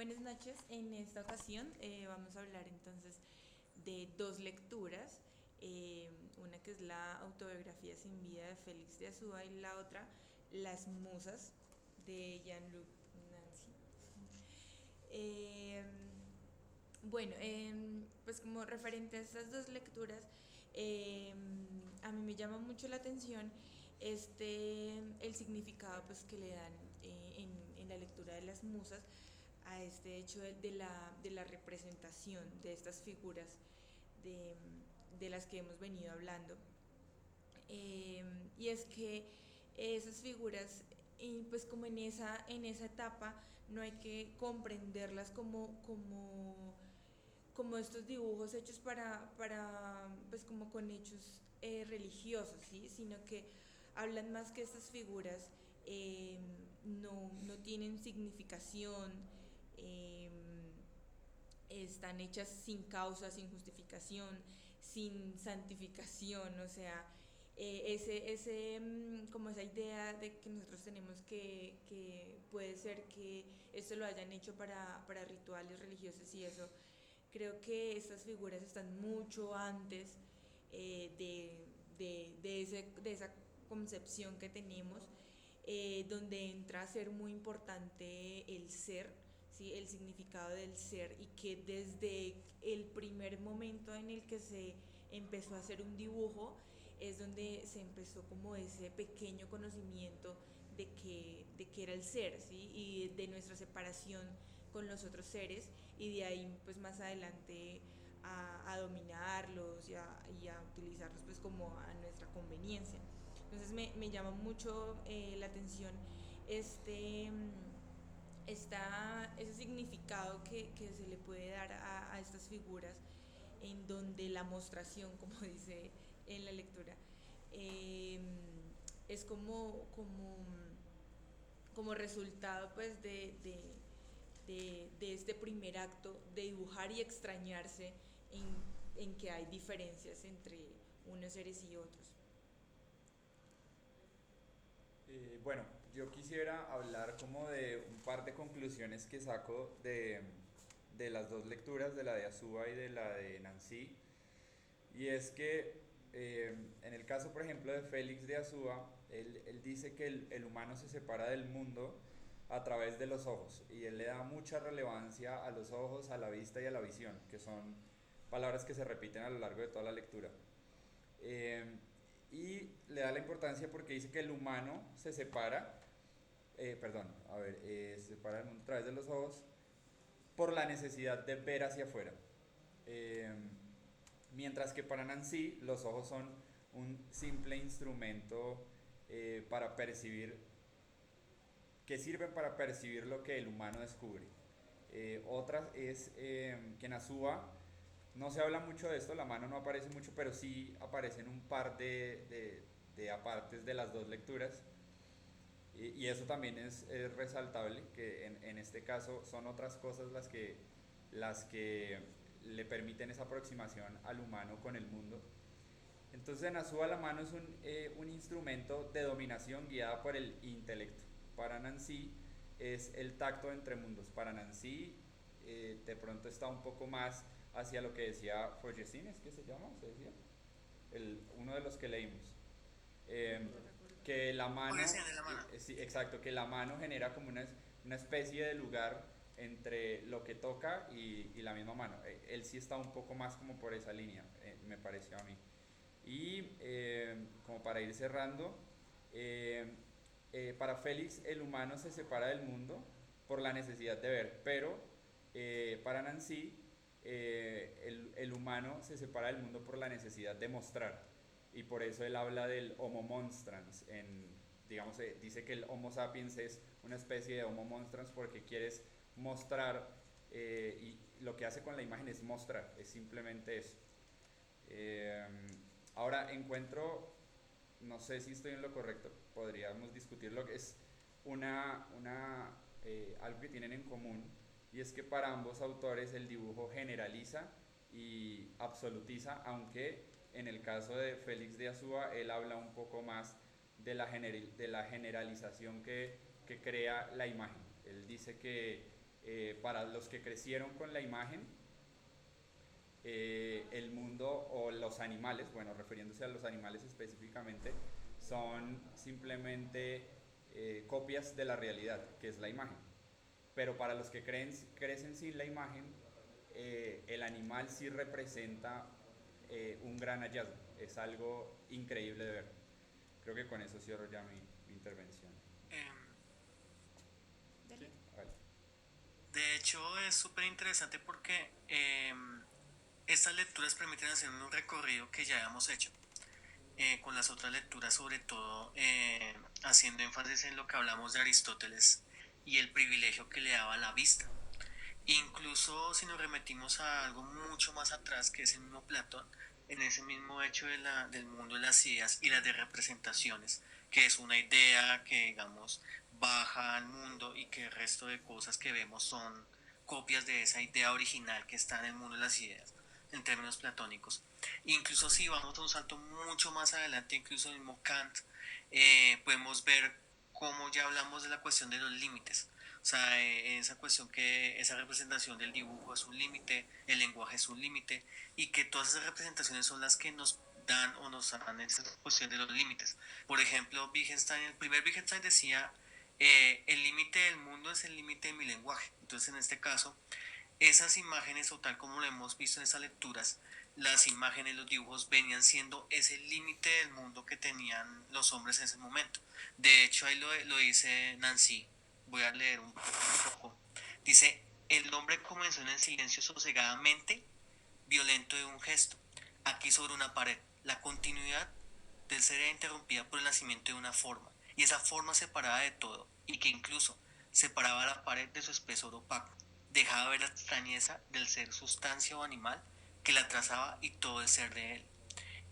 Buenas noches. En esta ocasión vamos a hablar entonces de dos lecturas, una que es la autobiografía sin vida de Félix de Azúa y la otra, Las Musas de Jean-Luc Nancy. Eh, pues como referente a estas dos lecturas, eh, a mí me llama mucho la atención el significado pues, que le dan en la lectura de las musas a este hecho de la representación de estas figuras de, de las que hemos venido hablando. Y es que esas figuras, pues como en esa etapa, no hay que comprenderlas como estos dibujos hechos pues como con hechos religiosos, ¿sí? Sino que hablan más que estas figuras no tienen significación, eh, están hechas sin causa, sin justificación, sin santificación, o sea, como esa idea de que nosotros tenemos que puede ser que esto lo hayan hecho para rituales religiosos y eso, creo que estas figuras están mucho antes de esa concepción que tenemos, donde entra a ser muy importante el ser, ¿sí? El significado del ser, y que desde el primer momento en el que se empezó a hacer un dibujo es donde se empezó como ese pequeño conocimiento de que era el ser, ¿sí? Y de nuestra separación con los otros seres, y de ahí pues más adelante a dominarlos y a utilizarlos pues como a nuestra conveniencia. Entonces me llama mucho la atención este, ese significado que se le puede dar a estas figuras, en donde la mostración, como dice en la lectura, eh, es como resultado pues de este primer acto de dibujar y extrañarse en que hay diferencias entre unos seres y otros. Bueno, yo quisiera hablar como de un par de conclusiones que saco de las dos lecturas, de la de Azúa y de la de Nancy. Y es que en el caso, por ejemplo, de Félix de Azúa, él dice que el humano se separa del mundo a través de los ojos. Y él le da mucha relevancia a los ojos, a la vista y a la visión, que son palabras que se repiten a lo largo de toda la lectura. Eh, y le da la importancia porque dice que el humano se separa, se separa del mundo a través de los ojos por la necesidad de ver hacia afuera. Eh, Mientras que para Nancy los ojos son un simple instrumento para percibir, que sirven para percibir lo que el humano descubre. Otra es que en Azúa no se habla mucho de esto, la mano no aparece mucho, pero sí aparecen un par de apartes de las dos lecturas. Y eso también es resaltable, que en este caso son otras cosas las que le permiten esa aproximación al humano con el mundo. Entonces en Azúa la mano es un instrumento de dominación guiada por el intelecto. Para Nancy es el tacto entre mundos. Para Nancy de pronto está un poco más hacia lo que decía Fogesine, ¿es que se llama? ¿Se decía? Uno de los que leímos. Eh, No recuerdo. que la Puede mano, ser de la mano. sí, exacto, que la mano genera como una especie de lugar entre lo que toca y la misma mano. Él sí está un poco más como por esa línea, me pareció a mí. Y como para ir cerrando, eh, para Félix el humano se separa del mundo por la necesidad de ver, pero para Nancy el humano se separa del mundo por la necesidad de mostrar. Y por eso él habla del Homo monstrans. Digamos, dice que el Homo sapiens es una especie de Homo monstrans porque quieres mostrar, y lo que hace con la imagen es mostrar, es simplemente eso. Eh, Ahora encuentro, no sé si estoy en lo correcto, podríamos discutir lo que es algo que tienen en común, y es que para ambos autores el dibujo generaliza y absolutiza, aunque en el caso de Félix de Azúa él habla un poco más de la generalización que crea la imagen. Él dice que Para los que crecieron con la imagen, el mundo o los animales, bueno, refiriéndose a los animales específicamente, son simplemente copias de la realidad, que es la imagen. Pero para los que crecen sin la imagen, el animal sí representa un gran hallazgo. Es algo increíble de ver. Creo que con eso cierro ya mi intervención. Em, Dale. Vale. de hecho, es súper interesante porque estas lecturas permiten hacer un recorrido que ya hemos hecho con las otras lecturas, sobre todo haciendo énfasis en lo que hablamos de Aristóteles y el privilegio que le daba a la vista. Incluso si nos remitimos a algo mucho más atrás, que es el mismo Platón, en ese mismo hecho del mundo de las ideas y las de representaciones, que es una idea que, digamos, baja al mundo y que el resto de cosas que vemos son copias de esa idea original que está en el mundo de las ideas, en términos platónicos. Incluso si vamos a un salto mucho más adelante, incluso el mismo Kant, podemos ver cómo ya hablamos de la cuestión de los límites. O sea, esa cuestión que esa representación del dibujo es un límite, el lenguaje es un límite, y que todas esas representaciones son las que nos dan o nos dan esa cuestión de los límites. Por ejemplo, Wittgenstein, el primer Wittgenstein decía, el límite del mundo es el límite de mi lenguaje. Entonces, en este caso, esas imágenes, o tal como lo hemos visto en esas lecturas, las imágenes, los dibujos venían siendo ese límite del mundo que tenían los hombres en ese momento. De hecho, ahí lo dice Nancy, voy a leer un poco. Dice, el hombre comenzó en el silencio sosegadamente, violento de un gesto, aquí sobre una pared. La continuidad del ser era interrumpida por el nacimiento de una forma, y esa forma separada de todo, y que incluso separaba la pared de su espesor opaco, dejaba ver la extrañeza del ser sustancia o animal que la trazaba y todo el ser de él.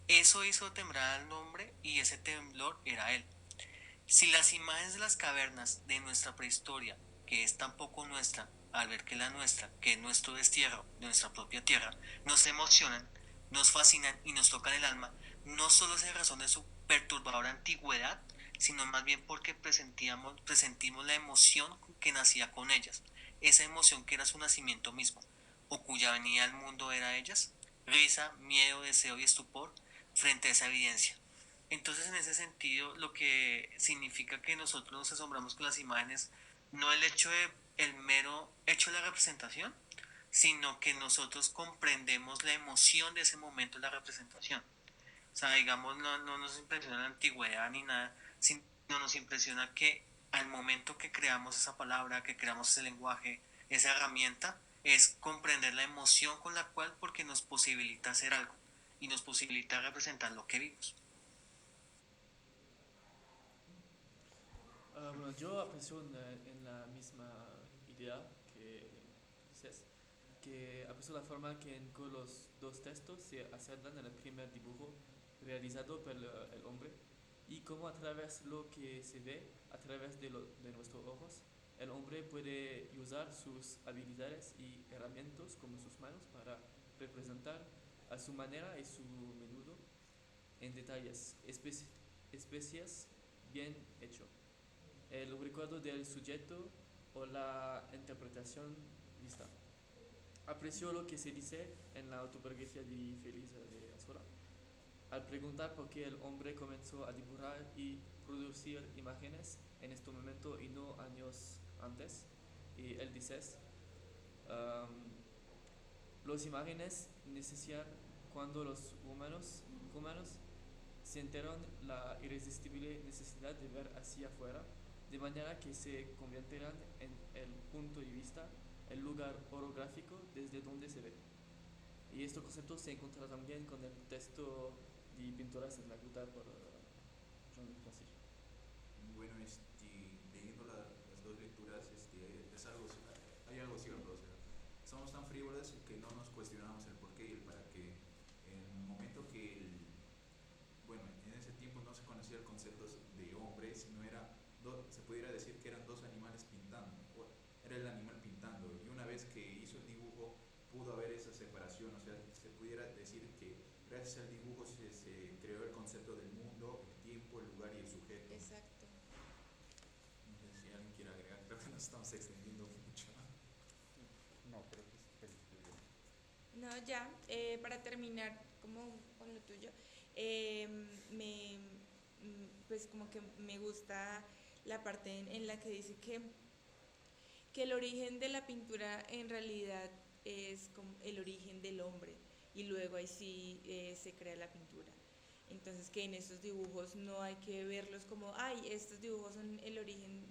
Eso hizo temblar al hombre y ese temblor era él. Si las imágenes de las cavernas de nuestra prehistoria, que es tan poco nuestra, al ver que la nuestra, que es nuestro destierro, de nuestra propia tierra, nos emocionan, nos fascinan y nos tocan el alma, no solo es en razón de su perturbadora antigüedad, sino más bien porque presentimos la emoción que nacía con ellas, esa emoción que era su nacimiento mismo, o cuya venida al mundo era ellas, risa, miedo, deseo y estupor frente a esa evidencia. Entonces, en ese sentido, lo que significa que nosotros nos asombramos con las imágenes, no el hecho de el mero hecho de la representación, sino que nosotros comprendemos la emoción de ese momento de la representación. O sea, digamos, no nos impresiona la antigüedad ni nada, sino nos impresiona que al momento que creamos esa palabra, que creamos ese lenguaje, esa herramienta, es comprender la emoción con la cual, porque nos posibilita hacer algo y nos posibilita representar lo que vimos. Bueno, yo aprecio en la misma idea que dices, que aprecio la forma que en que los dos textos se acercan en el primer dibujo realizado por el hombre y cómo a través de lo que se ve, a través de nuestros ojos, el hombre puede usar sus habilidades y herramientas como sus manos para representar a su manera y su menudo en detalles, especies bien hecho el recuerdo del sujeto o la interpretación vista. Aprecio lo que se dice en la autobiografía de Félix de Azora, al preguntar por qué el hombre comenzó a dibujar y producir imágenes en este momento y no años antes. Y él dice, um, las imágenes necesitan cuando los humanos sintieron la irresistible necesidad de ver hacia afuera, de manera que se convirtieran en el punto de vista, el lugar orográfico desde donde se ve. Y este concepto se encuentra también con el texto de Pinturas en la Gruta por Jean-Luc Nancy. Bueno, leyendo las dos lecturas, es algo, hay algo cierto, o sea, somos tan frívolas que no nos cuestionamos el porqué y el para qué. En el momento que bueno, en ese tiempo no se conocía el concepto de hombre, sino se pudiera decir que eran dos animales pintando, era el animal pintando, y una vez que hizo el dibujo pudo haber esa separación, o sea, se pudiera decir que gracias al dibujo se creó el concepto del mundo, el tiempo, el lugar y el sujeto. Exacto. No sé si alguien quiere agregar, creo que nos estamos extendiendo mucho. allá, para terminar como con lo tuyo, eh, me, pues como que me gusta la parte en la que dice que el origen de la pintura en realidad es como el origen del hombre y luego ahí sí se crea la pintura. Entonces que en estos dibujos no hay que verlos como, ay, estos dibujos son el origen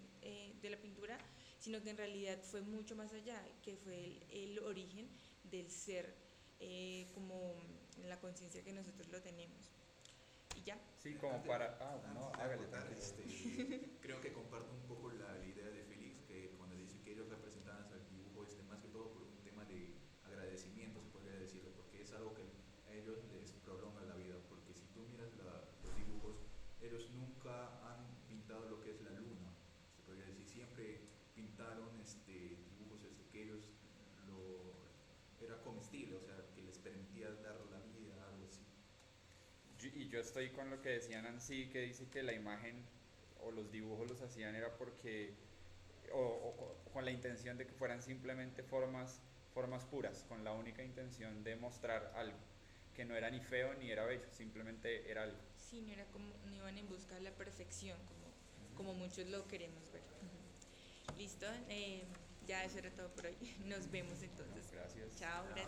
de la pintura, sino que en realidad fue mucho más allá, que fue el origen del ser, como en la conciencia que nosotros lo tenemos. Y ya. Sí, como para... Ah, no, Antes de hágale, acotar, tranquilo. creo que comparto un poco la idea de Félix, que cuando dice que ellos representaban al dibujo, más que todo por un tema de agradecimiento, se podría decirlo, porque es algo que a ellos les prolonga la vida, porque si tú miras los dibujos, ellos nunca han pintado lo que es la luna, se podría decir, siempre pintaron dibujos que ellos lo, era comestible, o sea, que les permitía dar la vida, algo así. Y yo estoy con lo que decía Nancy, que dice que la imagen o los dibujos los hacían era porque, con la intención de que fueran simplemente formas puras, con la única intención de mostrar algo, que no era ni feo ni era bello, simplemente era algo. Sí, no era como, no iban en busca de la perfección, como muchos lo queremos ver. Listo, ya eso era todo por hoy. Nos vemos entonces. Gracias. Chao, gracias.